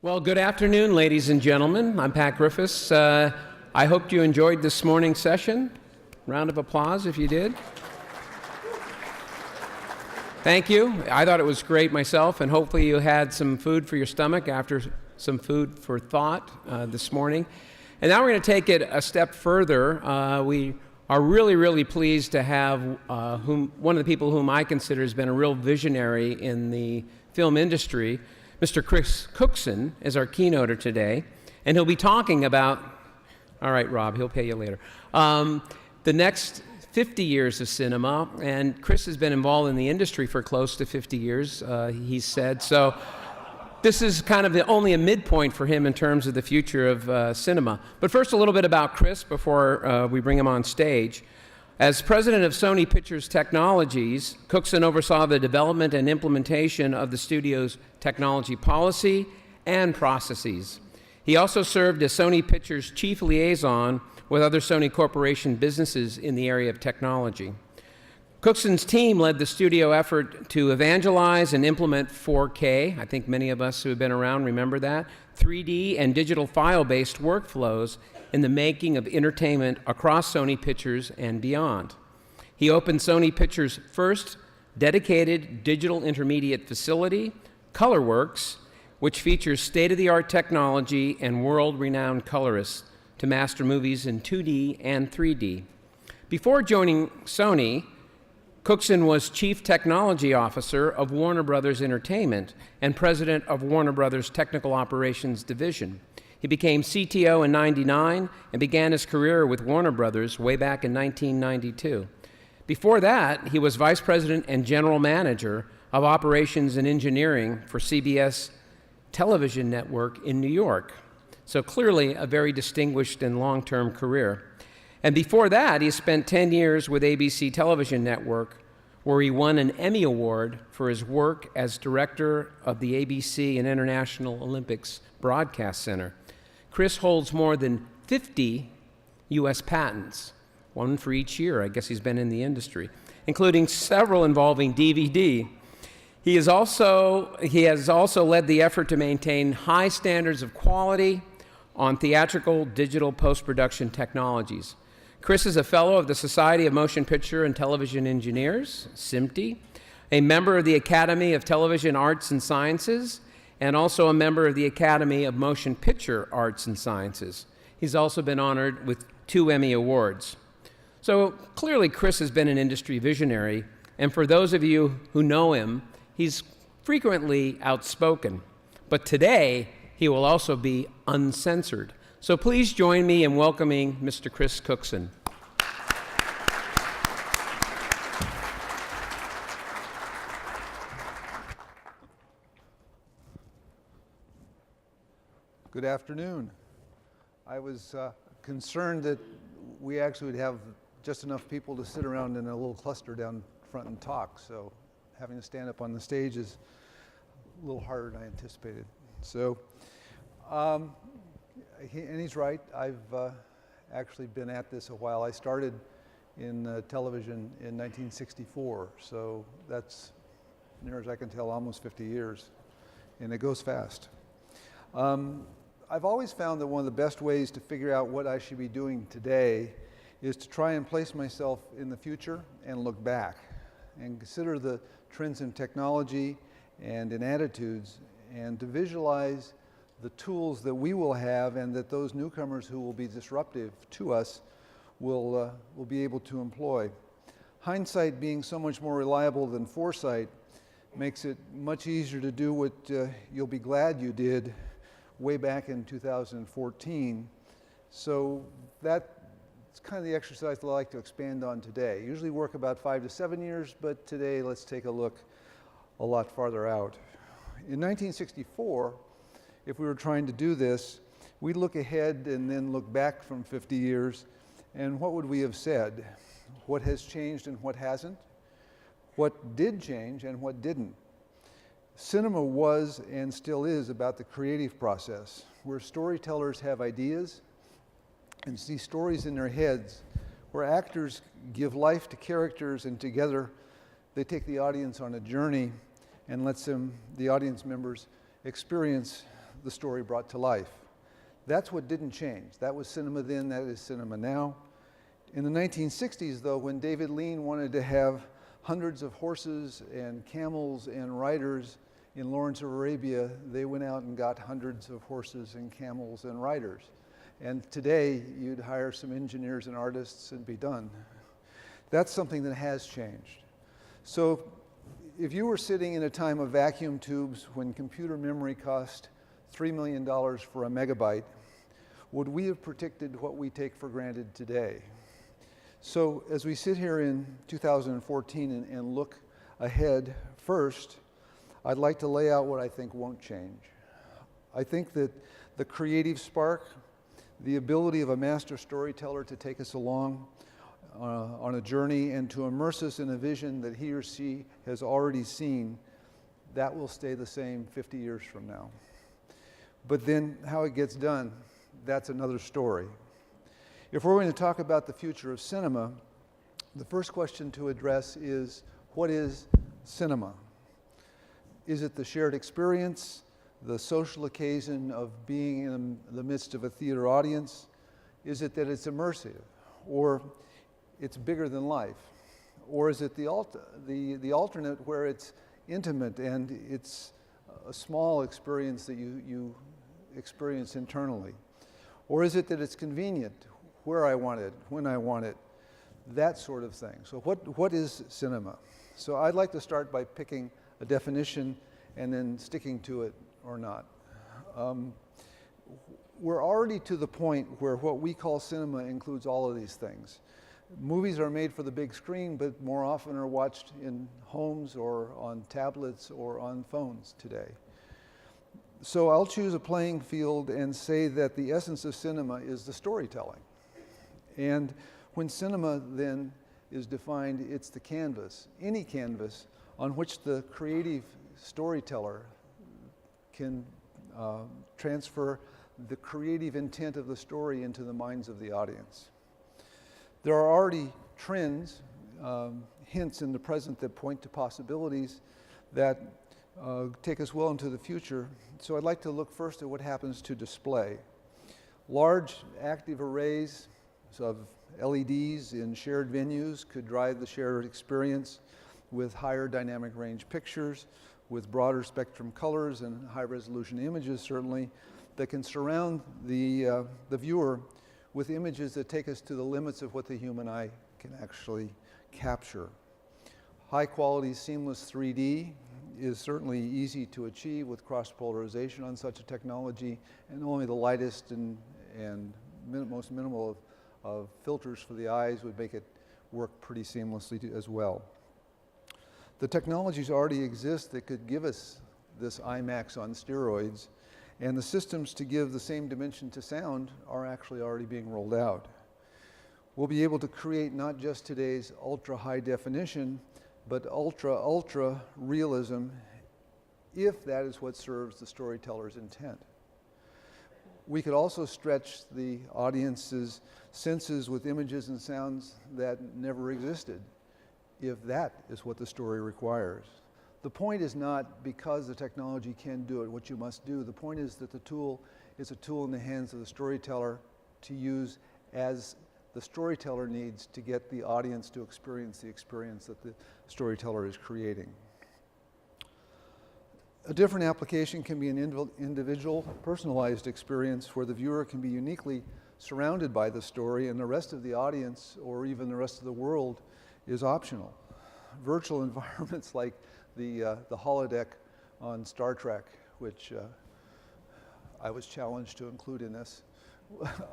Well, good afternoon, ladies and gentlemen. I'm Pat Griffiths. I hope you enjoyed this morning's session. Round of applause if you did. Thank you. I thought it was great myself, and hopefully you had some food for your stomach after some food for thought this morning. And now we're going to take it a step further. We are really pleased to have one of the people whom I consider has been a real visionary in the film industry, Mr. Chris Cookson, is our keynoter today, and he'll be talking about, all right, Rob, he'll pay you later, the next 50 years of cinema, and Chris has been involved in the industry for close to 50 years, he said, so this is kind of only a midpoint for him in terms of the future of cinema. But first, a little bit about Chris before we bring him on stage. As president of Sony Pictures Technologies, Cookson oversaw the development and implementation of the studio's technology policy and processes. He also served as Sony Pictures chief liaison with other Sony Corporation businesses in the area of technology. Cookson's team led the studio effort to evangelize and implement 4K. I think many of us who have been around remember that. 3D and digital file-based workflows in the making of entertainment across Sony Pictures and beyond. He opened Sony Pictures' first dedicated digital intermediate facility, ColorWorks, which features state-of-the-art technology and world-renowned colorists to master movies in 2D and 3D. Before joining Sony, Cookson was Chief Technology Officer of Warner Brothers Entertainment and President of Warner Brothers Technical Operations Division. He became CTO in '99 and began his career with Warner Brothers way back in 1992. Before that, he was Vice President and General Manager of Operations and Engineering for CBS Television Network in New York. So clearly a very distinguished and long-term career. And before that, he spent 10 years with ABC Television Network, where he won an Emmy Award for his work as director of the ABC and International Olympics Broadcast Center. Chris holds more than 50 U.S. patents, one for each year. I guess he's been in the industry, including several involving DVD. He has also led the effort to maintain high standards of quality on theatrical digital post-production technologies. Chris is a fellow of the Society of Motion Picture and Television Engineers, SMPTE, a member of the Academy of Television Arts and Sciences, and also a member of the Academy of Motion Picture Arts and Sciences. He's also been honored with 2 Emmy Awards. So clearly Chris has been an industry visionary, and for those of you who know him, he's frequently outspoken. But today, he will also be uncensored. So please join me in welcoming Mr. Chris Cookson. Good afternoon. I was concerned that we actually would have just enough people to sit around in a little cluster down front and talk, so having to stand up on the stage is a little harder than I anticipated. So, and he's right, I've actually been at this a while. I started in television in 1964, so that's, near as I can tell, almost 50 years, and it goes fast. I've always found that one of the best ways to figure out what I should be doing today is to try and place myself in the future and look back and consider the trends in technology and in attitudes, and to visualize the tools that we will have and that those newcomers who will be disruptive to us will be able to employ. Hindsight being so much more reliable than foresight makes it much easier to do what you'll be glad you did way back in 2014. So that's kind of the exercise that I like to expand on today. Usually work about 5 to 7 years, but today let's take a look a lot farther out. In 1964, if we were trying to do this, we'd look ahead and then look back from 50 years, and what would we have said? What has changed and what hasn't? What did change and what didn't? Cinema was and still is about the creative process, where storytellers have ideas and see stories in their heads, where actors give life to characters, and together they take the audience on a journey and lets the audience members experience the story brought to life. That's what didn't change. That was cinema then, that is cinema now. In the 1960s, though, when David Lean wanted to have hundreds of horses and camels and riders in Lawrence of Arabia, they went out and got hundreds of horses and camels and riders. And today, you'd hire some engineers and artists and be done. That's something that has changed. So if you were sitting in a time of vacuum tubes when computer memory cost $3 million for a megabyte, would we have predicted what we take for granted today? So as we sit here in 2014 and look ahead, first, I'd like to lay out what I think won't change. I think that the creative spark, the ability of a master storyteller to take us along on a journey and to immerse us in a vision that he or she has already seen, that will stay the same 50 years from now. But then how it gets done, that's another story. If we're going to talk about the future of cinema, the first question to address is, what is cinema? Is it the shared experience, the social occasion of being in the midst of a theater audience? Is it that it's immersive, or it's bigger than life? Or is it the alternate where it's intimate and it's a small experience that you experience internally? Or is it that it's convenient, where I want it, when I want it, that sort of thing? So what is cinema? So I'd like to start by picking a definition and then sticking to it or not. We're already to the point where what we call cinema includes all of these things. Movies are made for the big screen, but more often are watched in homes or on tablets or on phones today. So I'll choose a playing field and say that the essence of cinema is the storytelling. And when cinema then is defined, it's the canvas, any canvas on which the creative storyteller can transfer the creative intent of the story into the minds of the audience. There are already trends, hints in the present that point to possibilities that take us well into the future. So I'd like to look first at what happens to display. Large active arrays of LEDs in shared venues could drive the shared experience with higher dynamic range pictures, with broader spectrum colors and high resolution images certainly, that can surround the viewer with images that take us to the limits of what the human eye can actually capture. High quality seamless 3D is certainly easy to achieve with cross polarization on such a technology, and only the lightest and most minimal of filters for the eyes would make it work pretty seamlessly as well. The technologies already exist that could give us this IMAX on steroids, and the systems to give the same dimension to sound are actually already being rolled out. We'll be able to create not just today's ultra high definition, but ultra realism, if that is what serves the storyteller's intent. We could also stretch the audience's senses with images and sounds that never existed, if that is what the story requires. The point is not because the technology can do it, what you must do. The point is that the tool is a tool in the hands of the storyteller to use as the storyteller needs to get the audience to experience the experience that the storyteller is creating. A different application can be an individual, personalized experience where the viewer can be uniquely surrounded by the story and the rest of the audience or even the rest of the world is optional. Virtual environments like the holodeck on Star Trek, which I was challenged to include in this,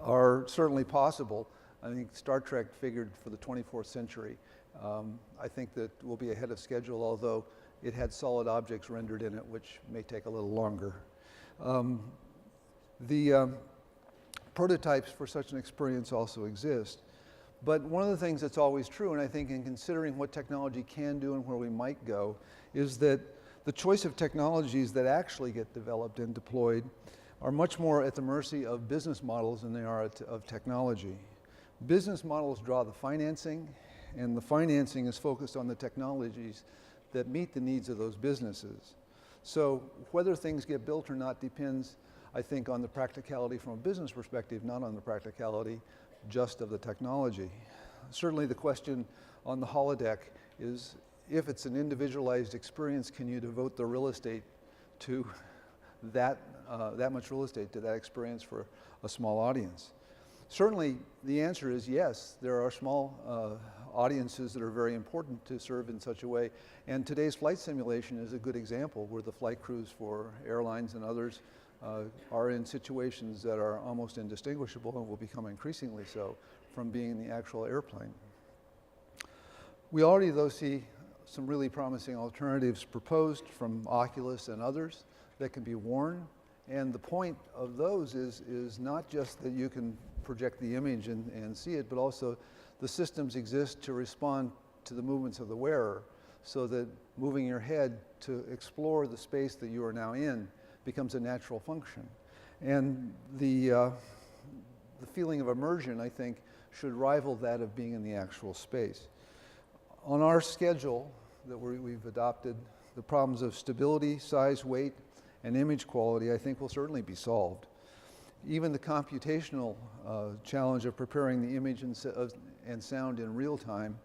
are certainly possible. I think Star Trek figured for the 24th century. I think that we'll be ahead of schedule, although it had solid objects rendered in it, which may take a little longer. The prototypes for such an experience also exist. But one of the things that's always true, and I think in considering what technology can do and where we might go, is that the choice of technologies that actually get developed and deployed are much more at the mercy of business models than they are of technology. Business models draw the financing, and the financing is focused on the technologies that meet the needs of those businesses. So whether things get built or not depends I think, on the practicality from a business perspective, not on the practicality just of the technology. Certainly the question on the holodeck is, if it's an individualized experience, can you devote the real estate to that much real estate to that experience for a small audience? Certainly the answer is yes. There are small audiences that are very important to serve in such a way, and today's flight simulation is a good example where the flight crews for airlines and others are in situations that are almost indistinguishable and will become increasingly so from being in the actual airplane. We already, though, see some really promising alternatives proposed from Oculus and others that can be worn, and the point of those is not just that you can project the image and see it, but also the systems exist to respond to the movements of the wearer, so that moving your head to explore the space that you are now in becomes a natural function. And the feeling of immersion, I think, should rival that of being in the actual space. On our schedule that we've adopted, the problems of stability, size, weight, and image quality, I think, will certainly be solved. Even the computational challenge of preparing the image and sound in real time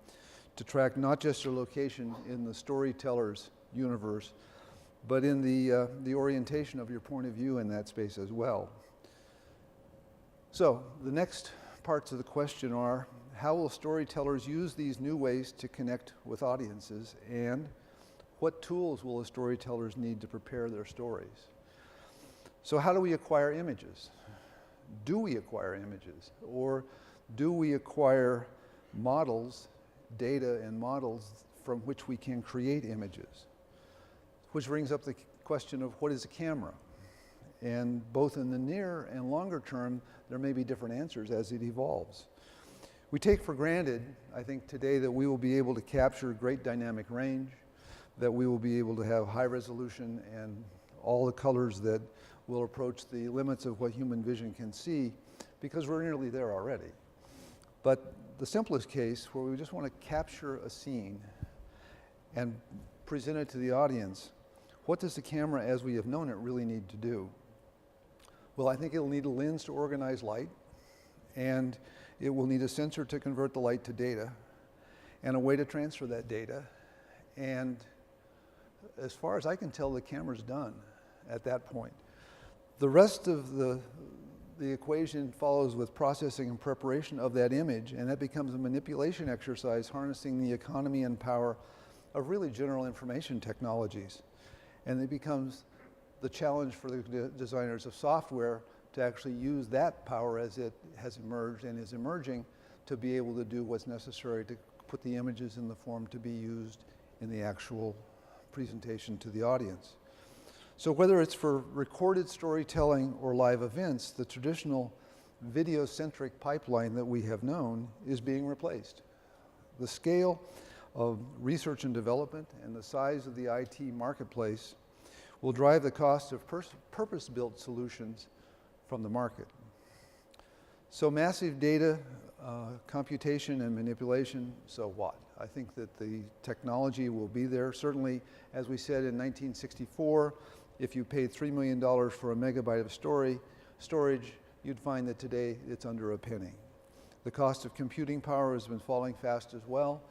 to track not just your location in the storyteller's universe, but in the orientation of your point of view in that space as well. So the next parts of the question are, how will storytellers use these new ways to connect with audiences, and what tools will the storytellers need to prepare their stories? So how do we acquire images? Do we acquire images, or do we acquire models, data and models from which we can create images? Which brings up the question of what is a camera? And both in the near and longer term, there may be different answers as it evolves. We take for granted, I think today, that we will be able to capture great dynamic range, that we will be able to have high resolution and all the colors that will approach the limits of what human vision can see, because we're nearly there already. But the simplest case, where we just want to capture a scene and present it to the audience, what does the camera as we have known it really need to do? Well, I think it'll need a lens to organize light, and it will need a sensor to convert the light to data, and a way to transfer that data. And as far as I can tell, the camera's done at that point. The rest of the equation follows with processing and preparation of that image, and that becomes a manipulation exercise harnessing the economy and power of really general information technologies. And it becomes the challenge for the designers of software to actually use that power as it has emerged and is emerging to be able to do what's necessary to put the images in the form to be used in the actual presentation to the audience. So whether it's for recorded storytelling or live events, the traditional video-centric pipeline that we have known is being replaced. The scale of research and development and the size of the IT marketplace will drive the cost of purpose-built solutions from the market. So massive data, computation and manipulation, so what? I think that the technology will be there. Certainly, as we said in 1964, if you paid $3 million for a megabyte of storage, you'd find that today it's under a penny. The cost of computing power has been falling fast as well.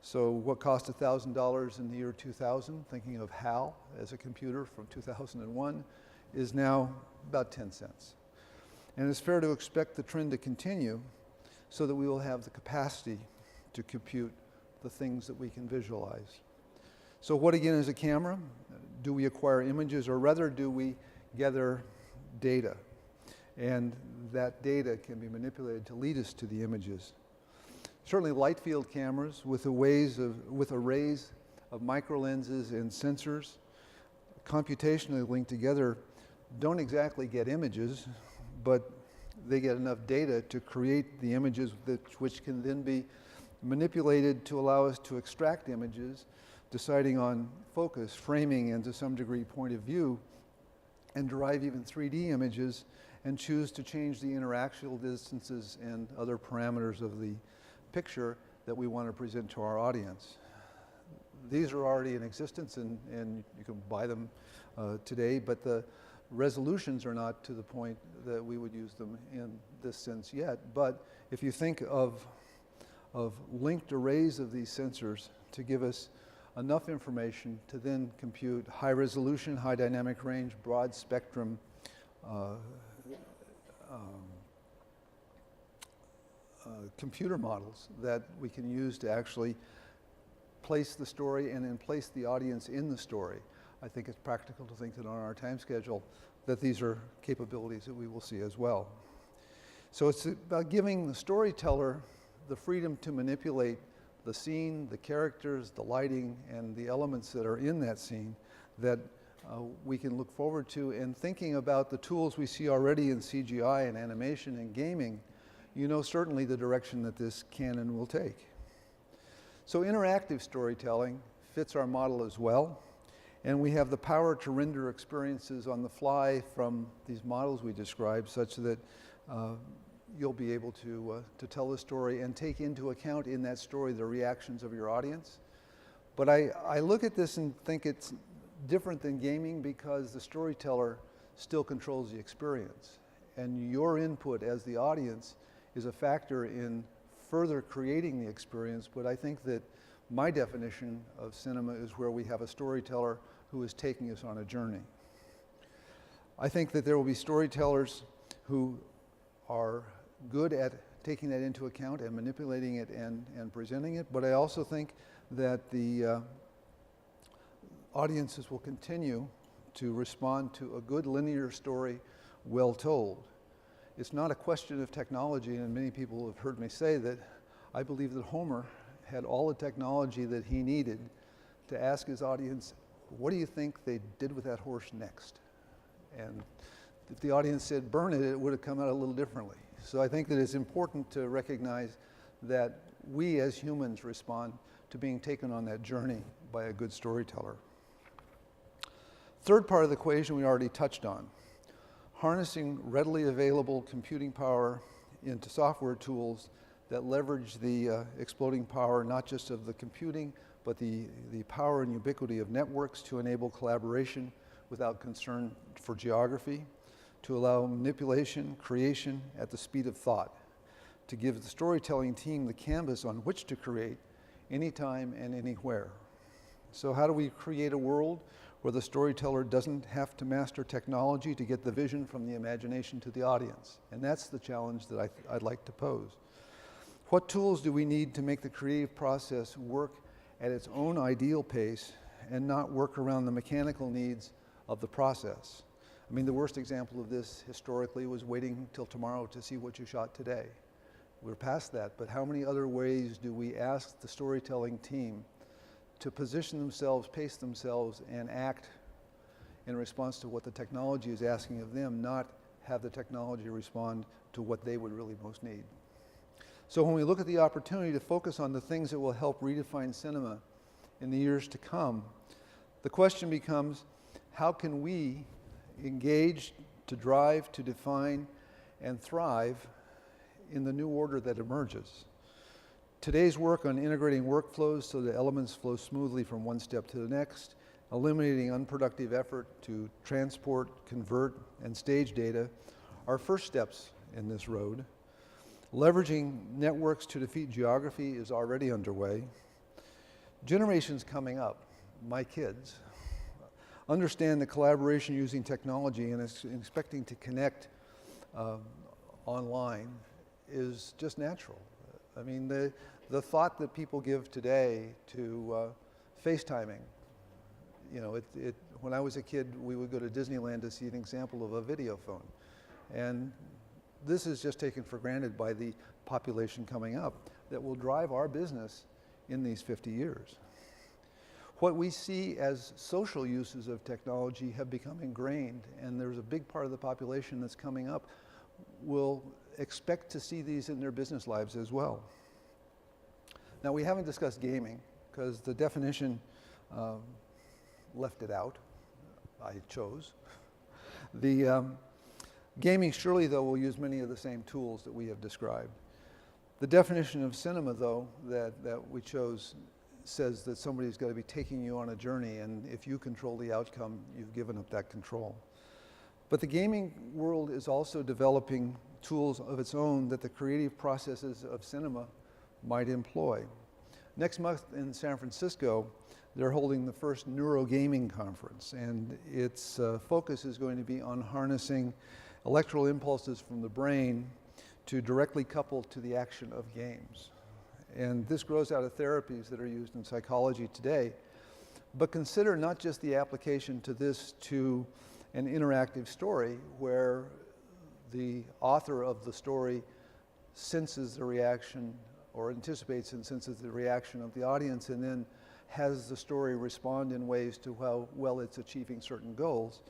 So what cost $1,000 in the year 2000, thinking of HAL as a computer from 2001, is now about 10 cents. And it's fair to expect the trend to continue so that we will have the capacity to compute the things that we can visualize. So what again is a camera? Do we acquire images, or rather do we gather data? And that data can be manipulated to lead us to the images. Certainly light field cameras with arrays of micro lenses and sensors computationally linked together don't exactly get images, but they get enough data to create the images which can then be manipulated to allow us to extract images, deciding on focus, framing, and to some degree point of view, and derive even 3D images and choose to change the interactional distances and other parameters of the picture that we want to present to our audience. These are already in existence, and you can buy them today, but the Resolutions are not to the point that we would use them in this sense yet, but if you think of linked arrays of these sensors to give us enough information to then compute high resolution, high dynamic range, broad spectrum computer models that we can use to actually place the story and then place the audience in the story. I think it's practical to think that on our time schedule that these are capabilities that we will see as well. So it's about giving the storyteller the freedom to manipulate the scene, the characters, the lighting, and the elements that are in that scene that we can look forward to, and thinking about the tools we see already in CGI and animation and gaming, you know certainly the direction that this can and will take. So interactive storytelling fits our model as well, and we have the power to render experiences on the fly from these models we described, such that you'll be able to tell the story and take into account in that story the reactions of your audience. But I look at this and think it's different than gaming because the storyteller still controls the experience. And your input as the audience is a factor in further creating the experience, but I think that my definition of cinema is where we have a storyteller who is taking us on a journey. I think that there will be storytellers who are good at taking that into account and manipulating it and presenting it, but I also think that the audiences will continue to respond to a good linear story well told. It's not a question of technology, and many people have heard me say that I believe that Homer had all the technology that he needed to ask his audience, what do you think they did with that horse next? And if the audience said burn it, it would have come out a little differently. So I think that it's important to recognize that we as humans respond to being taken on that journey by a good storyteller. Third part of the equation we already touched on, harnessing readily available computing power into software tools that leverage the exploding power not just of the computing, but the power and ubiquity of networks to enable collaboration without concern for geography, to allow manipulation, creation at the speed of thought, to give the storytelling team the canvas on which to create anytime and anywhere. So how do we create a world where the storyteller doesn't have to master technology to get the vision from the imagination to the audience? And that's the challenge that I'd like to pose. What tools do we need to make the creative process work at its own ideal pace and not work around the mechanical needs of the process? I mean, the worst example of this historically was waiting till tomorrow to see what you shot today. We're past that, but how many other ways do we ask the storytelling team to position themselves, pace themselves, and act in response to what the technology is asking of them, not have the technology respond to what they would really most need? So when we look at the opportunity to focus on the things that will help redefine cinema in the years to come, the question becomes, how can we engage to drive, to define, and thrive in the new order that emerges? Today's work on integrating workflows so that elements flow smoothly from one step to the next, eliminating unproductive effort to transport, convert, and stage data are first steps in this road. Leveraging networks to defeat geography is already underway. Generations coming up, my kids, understand the collaboration using technology and expecting to connect online is just natural. I mean, the thought that people give today to FaceTiming, you know, when I was a kid, we would go to Disneyland to see an example of a video phone. And this is just taken for granted by the population coming up that will drive our business in these 50 years. What we see as social uses of technology have become ingrained, and there's a big part of the population that's coming up will expect to see these in their business lives as well. Now, we haven't discussed gaming because the definition left it out. I chose. The gaming surely, though, will use many of the same tools that we have described. The definition of cinema, though, that we chose says that somebody's got to be taking you on a journey, and if you control the outcome, you've given up that control. But the gaming world is also developing tools of its own that the creative processes of cinema might employ. Next month in San Francisco, they're holding the first neurogaming conference, and its focus is going to be on harnessing electrical impulses from the brain to directly couple to the action of games. And this grows out of therapies that are used in psychology today. But consider not just the application to this to an interactive story where the author of the story senses the reaction or anticipates and senses the reaction of the audience and then has the story respond in ways to how well it's achieving certain goals.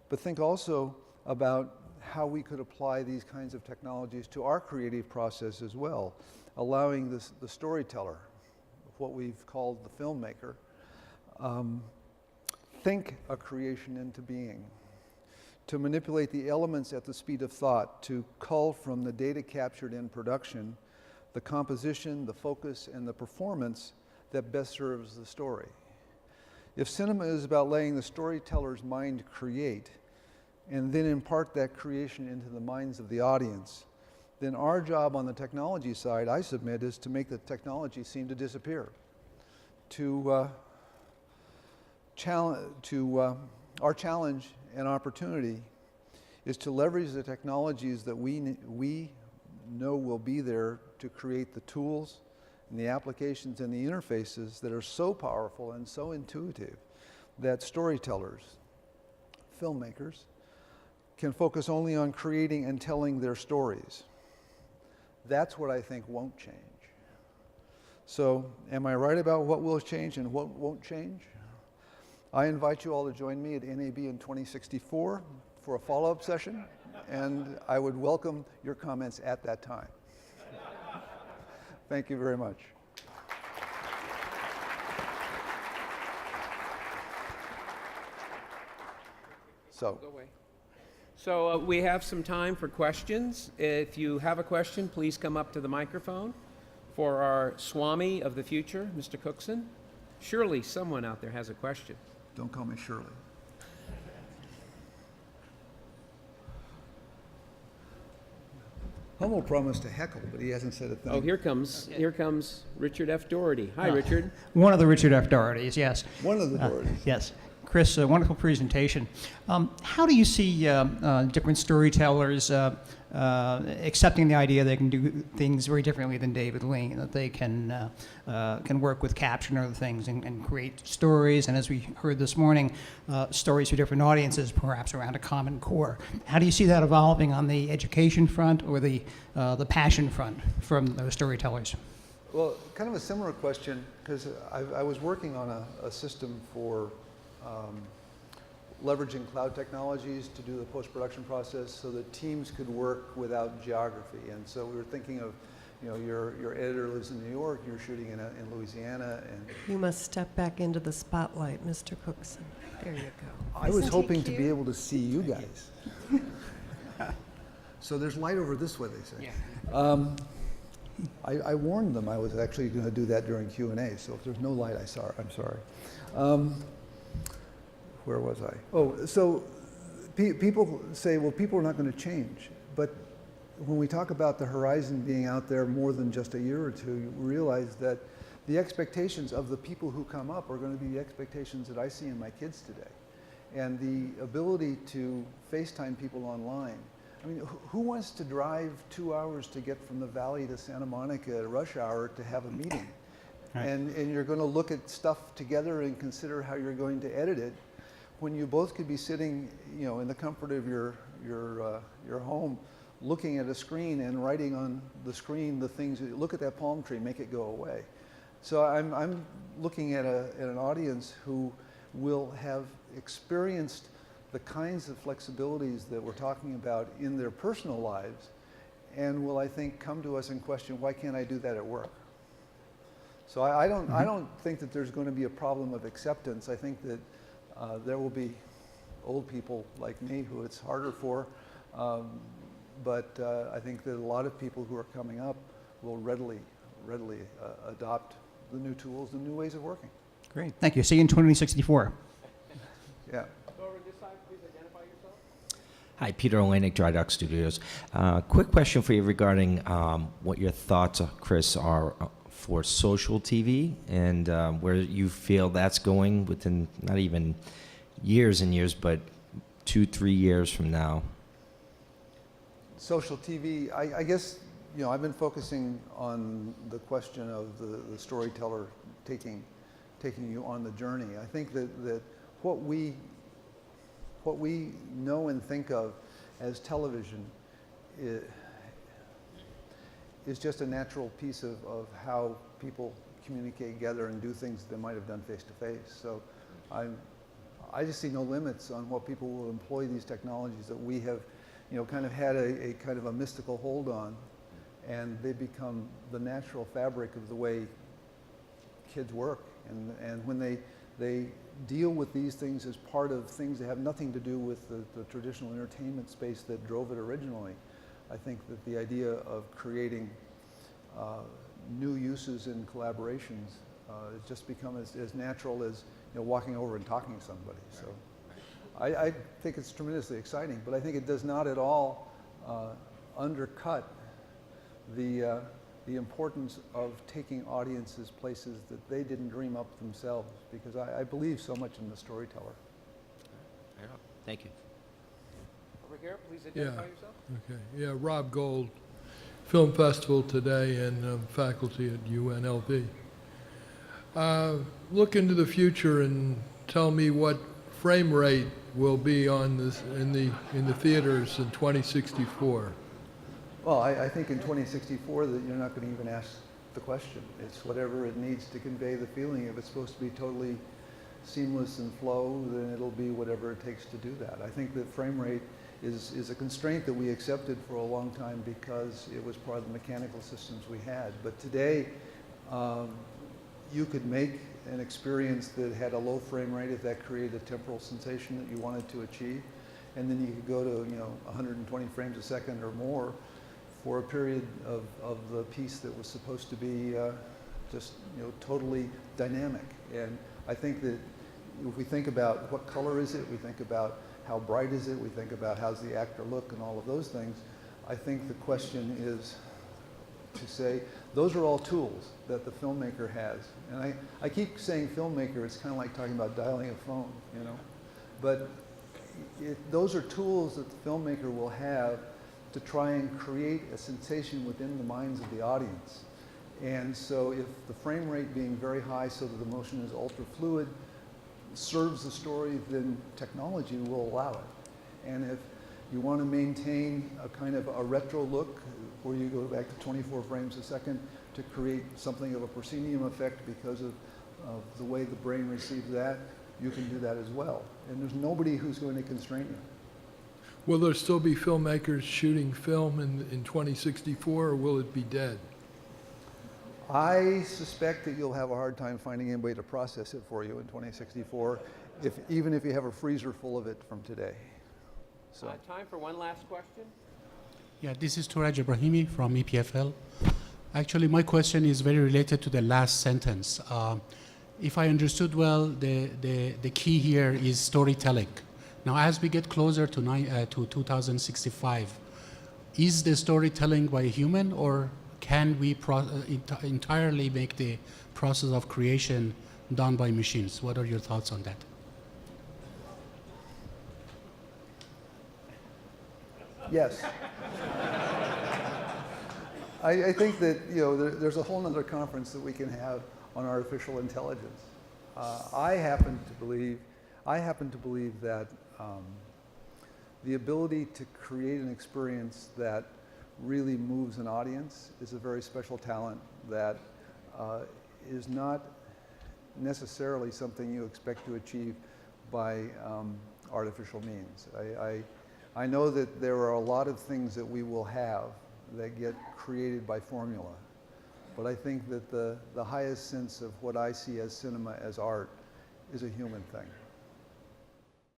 But think also about how we could apply these kinds of technologies to our creative process as well, allowing the storyteller, what we've called the filmmaker, think a creation into being, to manipulate the elements at the speed of thought, to cull from the data captured in production the composition, the focus, and the performance that best serves the story. If cinema is about letting the storyteller's mind create and then impart that creation into the minds of the audience, then our job on the technology side, I submit, is to make the technology seem to disappear. Our challenge and opportunity is to leverage the technologies that we know will be there to create the tools and the applications and the interfaces that are so powerful and so intuitive that storytellers, filmmakers, can focus only on creating and telling their stories. That's what I think won't change. So, am I right about what will change and what won't change? I invite you all to join me at NAB in 2064 for a follow-up session, and I would welcome your comments at that time. Thank you very much. So we have some time for questions. If you have a question, please come up to the microphone for our Swami of the future, Mr. Cookson. Surely someone out there has a question. Don't call me Shirley. Hummel promised to heckle, but he hasn't said a thing. Oh, here comes Richard F. Doherty. Hi, Richard. One of the Richard F. Dohertys, yes. One of the Dohertys. Yes. Chris, a wonderful presentation. How do you see different storytellers accepting the idea they can do things very differently than David Lean, that they can work with caption and other things and create stories, and as we heard this morning, stories for different audiences, perhaps around a common core. How do you see that evolving on the education front or the passion front from those storytellers? Well, kind of a similar question, because I was working on a system for leveraging cloud technologies to do the post-production process so that teams could work without geography. And so we were thinking of, your editor lives in New York, you're shooting in Louisiana. And you must step back into the spotlight, Mr. Cookson. There you go. I was hoping to be able to see you guys. So there's light over this way, they say. Yeah. I warned them I was actually going to do that during Q&A, so if there's no light, I'm sorry. Where was I? Oh, so people say, well, people are not going to change. But when we talk about the horizon being out there more than just a year or two, you realize that the expectations of the people who come up are going to be the expectations that I see in my kids today. And the ability to FaceTime people online. I mean, who wants to drive 2 hours to get from the Valley to Santa Monica at rush hour to have a meeting? Right. And you're going to look at stuff together and consider how you're going to edit it, when you both could be sitting, in the comfort of your home, looking at a screen and writing on the screen the things. Look at that palm tree, make it go away. So I'm looking at an audience who will have experienced the kinds of flexibilities that we're talking about in their personal lives, and will, I think, come to us and question, why can't I do that at work? So I don't think that there's going to be a problem of acceptance. I think that there will be old people like me who it's harder for, but I think that a lot of people who are coming up will readily adopt the new tools and new ways of working. Great, thank you. See you in 2064. Yeah. Over this side, please identify Hi, Peter Olenek, Dry Dock Studios. Quick question for you regarding what your thoughts, Chris, are for social TV and where you feel that's going within not even years and years, but 2-3 years from now. Social TV, I guess, I've been focusing on the question of the storyteller taking you on the journey. I think that what we know and think of as television is just a natural piece of how people communicate together and do things that they might have done face to face. So I just see no limits on what people will employ these technologies that we have, kind of had a kind of a mystical hold on, and they become the natural fabric of the way kids work. And when they deal with these things as part of things that have nothing to do with the traditional entertainment space that drove it originally, I think that the idea of creating new uses and collaborations has just become as natural as walking over and talking to somebody. So I think it's tremendously exciting, but I think it does not at all undercut the importance of taking audiences places that they didn't dream up themselves, because I believe so much in the storyteller. Thank you. Over here, please identify yourself. Okay. Yeah, Rob Gold, Film Festival today and faculty at UNLV. Look into the future and tell me what frame rate will be on this in the theaters in 2064. Well, I think in 2064 that you're not going to even ask the question. It's whatever it needs to convey the feeling. If it's supposed to be totally seamless and flow, then it'll be whatever it takes to do that. I think that frame rate is a constraint that we accepted for a long time because it was part of the mechanical systems we had. But today, you could make an experience that had a low frame rate if that created a temporal sensation that you wanted to achieve. And then you could go to 120 frames a second or more for a period of the piece that was supposed to be just totally dynamic. And I think that if we think about what color is it, we think about how bright is it, we think about how's the actor look and all of those things, I think the question is to say those are all tools that the filmmaker has. And I keep saying filmmaker, it's kind of like talking about dialing a phone, But those are tools that the filmmaker will have to try and create a sensation within the minds of the audience. And so if the frame rate being very high so that the motion is ultra fluid serves the story, then technology will allow it. And if you want to maintain a kind of a retro look where you go back to 24 frames a second to create something of a proscenium effect because of the way the brain receives that, you can do that as well. And there's nobody who's going to constrain you. Will there still be filmmakers shooting film in 2064, or will it be dead? I suspect that you'll have a hard time finding anybody to process it for you in 2064, even if you have a freezer full of it from today. So. Time for one last question. Yeah, this is Turaj Ibrahimi from EPFL. Actually, my question is very related to the last sentence. If I understood well, the key here is storytelling. Now, as we get closer to 2065, is the storytelling by a human, or can we entirely make the process of creation done by machines? What are your thoughts on that? Yes. I think that there's a whole other conference that we can have on artificial intelligence. I happen to believe that the ability to create an experience that really moves an audience is a very special talent that is not necessarily something you expect to achieve by artificial means. I know that there are a lot of things that we will have that get created by formula, but I think that the highest sense of what I see as cinema, as art, is a human thing.